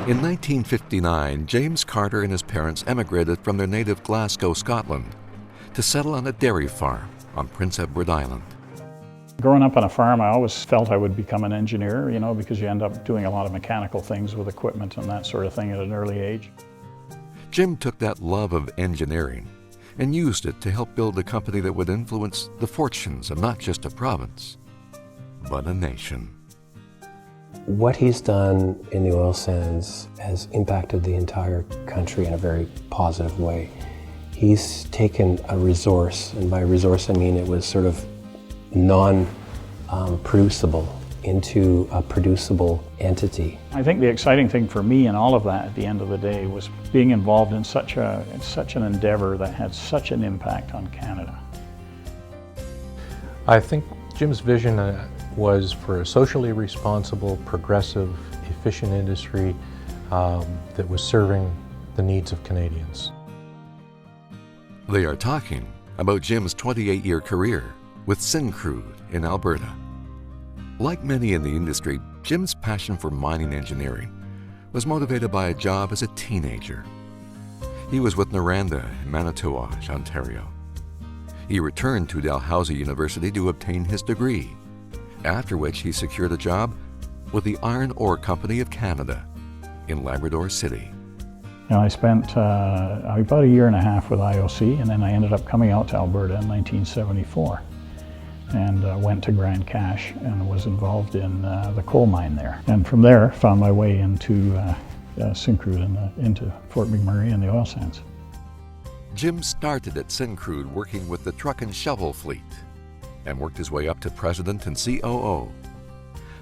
In 1959, James Carter and his parents emigrated from their native Glasgow, Scotland, to settle on a dairy farm on Prince Edward Island. Growing up on a farm, I always felt I would become an engineer, because you end up doing a lot of mechanical things with equipment and that sort of thing at an early age. Jim took that love of engineering and used it to help build a company that would influence the fortunes of not just a province, but a nation. What he's done in the oil sands has impacted the entire country in a very positive way. He's taken a resource, and by resource I mean it was sort of non-producible, into a producible entity. I think the exciting thing for me in all of that at the end of the day was being involved in such an endeavor that had such an impact on Canada. I think Jim's vision was for a socially responsible, progressive, efficient industry that was serving the needs of Canadians. They are talking about Jim's 28-year career with Syncrude in Alberta. Like many in the industry, Jim's passion for mining engineering was motivated by a job as a teenager. He was with Noranda in Manitowoc, Ontario. He returned to Dalhousie University to obtain his degree, after which he secured a job with the Iron Ore Company of Canada in Labrador City. I spent about a year and a half with IOC, and then I ended up coming out to Alberta in 1974. And went to Grand Cache and was involved in the coal mine there. And from there, found my way into Syncrude and into Fort McMurray and the oil sands. Jim started at Syncrude working with the truck and shovel fleet and worked his way up to president and COO,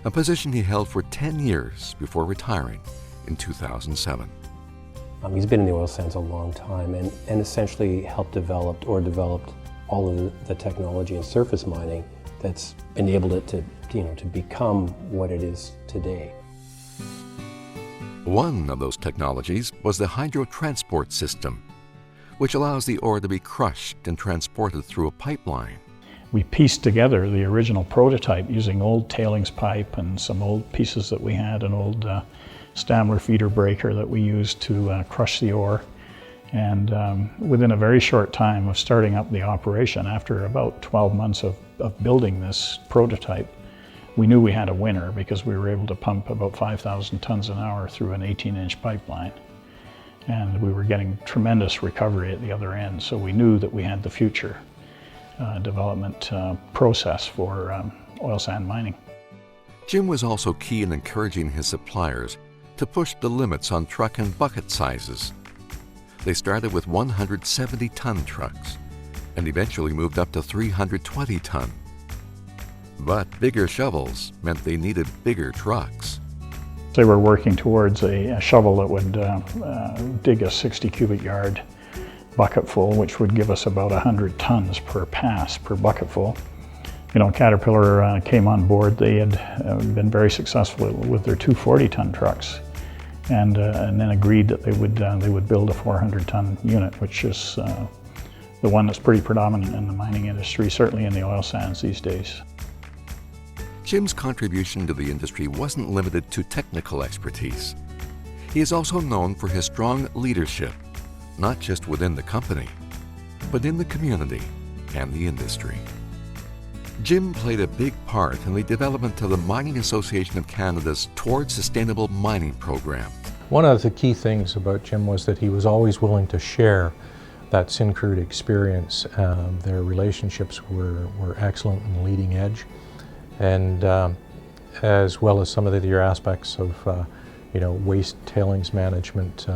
a position he held for 10 years before retiring in 2007. He's been in the oil sands a long time and essentially helped developed all of the technology in surface mining that's enabled it to become what it is today. One of those technologies was the hydro-transport system, which allows the ore to be crushed and transported through a pipeline. We pieced together the original prototype using old tailings pipe and some old pieces that we had, an old Stamler feeder breaker that we used to crush the ore. And within a very short time of starting up the operation, after about 12 months of building this prototype, we knew we had a winner because we were able to pump about 5,000 tons an hour through an 18-inch pipeline. And we were getting tremendous recovery at the other end, so we knew that we had the future development process for oil sand mining. Jim was also key in encouraging his suppliers to push the limits on truck and bucket sizes. They started with 170-ton trucks and eventually moved up to 320-ton. But bigger shovels meant they needed bigger trucks. They were working towards a shovel that would dig a 60 cubic yard bucket full, which would give us about 100 tons per pass, per bucket full. Caterpillar came on board. They had been very successful with their 240-ton trucks. And then agreed that they would build a 400-ton unit, which is the one that's pretty predominant in the mining industry, certainly in the oil sands these days. Jim's contribution to the industry wasn't limited to technical expertise. He is also known for his strong leadership, not just within the company, but in the community and the industry. Jim played a big part in the development of the Mining Association of Canada's Towards Sustainable Mining program. One of the key things about Jim was that he was always willing to share that Syncrude experience. Their relationships were excellent and leading edge, and as well as some of the other aspects of waste tailings management,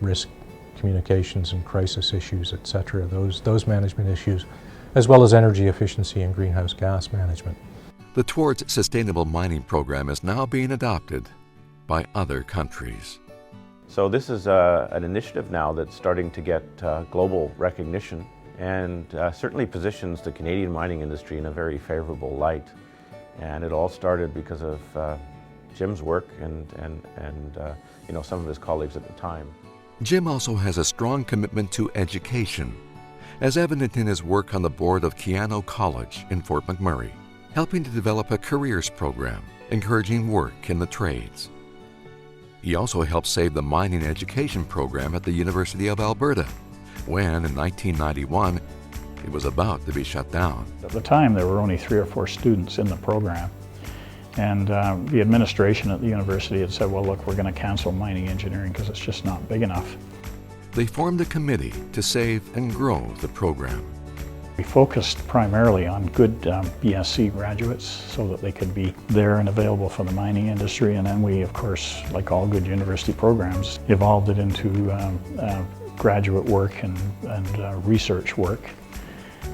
risk communications and crisis issues, etc. Those management issues, as well as energy efficiency and greenhouse gas management. The Towards Sustainable Mining program is now being adopted by other countries. So this is an initiative now that's starting to get global recognition and certainly positions the Canadian mining industry in a very favorable light. And it all started because of Jim's work and some of his colleagues at the time. Jim also has a strong commitment to education, as evident in his work on the board of Keano College in Fort McMurray, helping to develop a careers program encouraging work in the trades. He also helped save the mining education program at the University of Alberta, when in 1991, it was about to be shut down. At the time, there were only 3 or 4 students in the program. And the administration at the university had said, well, look, we're going to cancel mining engineering because it's just not big enough. They formed a committee to save and grow the program. We focused primarily on good BSc graduates so that they could be there and available for the mining industry. And then we, of course, like all good university programs, evolved it into graduate work and research work.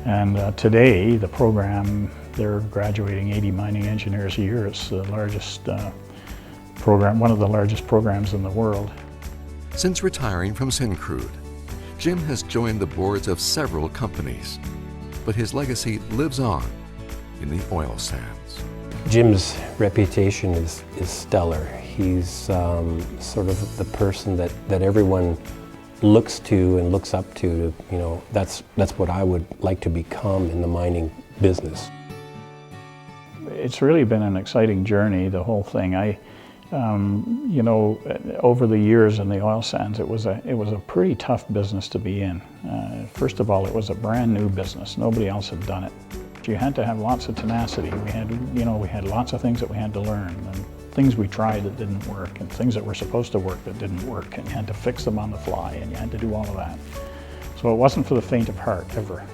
And today, the program, they're graduating 80 mining engineers a year. It's the largest program, one of the largest programs in the world. Since retiring from Syncrude, Jim has joined the boards of several companies, but his legacy lives on in the oil sands. Jim's reputation is stellar. He's sort of the person that everyone looks to and looks up to, you know, that's what I would like to become in the mining business. It's really been an exciting journey, the whole thing. You know, over the years in the oil sands, it was a pretty tough business to be in. First of all, it was a brand new business. Nobody else had done it. You had to have lots of tenacity. We had lots of things that we had to learn, and things we tried that didn't work, and things that were supposed to work that didn't work, and you had to fix them on the fly, and you had to do all of that. So it wasn't for the faint of heart, ever.